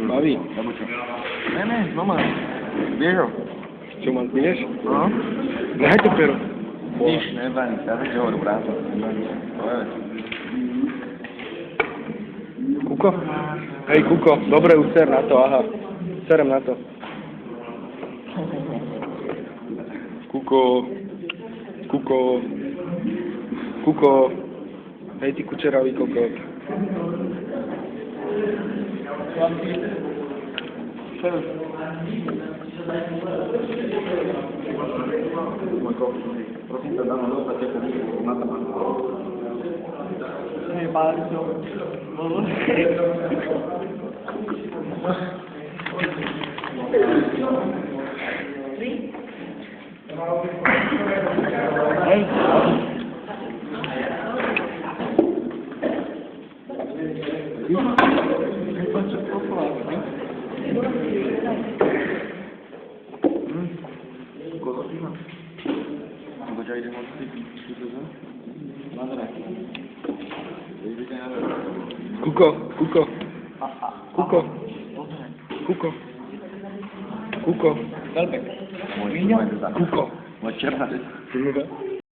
Baví. Ne, znova. Biežo. Čo ma zbiješ? No. Nehaj to pero. Nič, nebáni sa, ja ti hovorím prácu. Kuko? Hej, Kuko, dobre, už ser na to, aha. Serem na to. Kuko. Kuko. Kuko. Hej, ty kučeravý kokot. Prosím ťa, dáme do opačeka, na to mám. Hej, báli to. Hej. Kuko, Kuko. Kuko. Kuko. Kuko. Kuko. Kuko. Moja černá.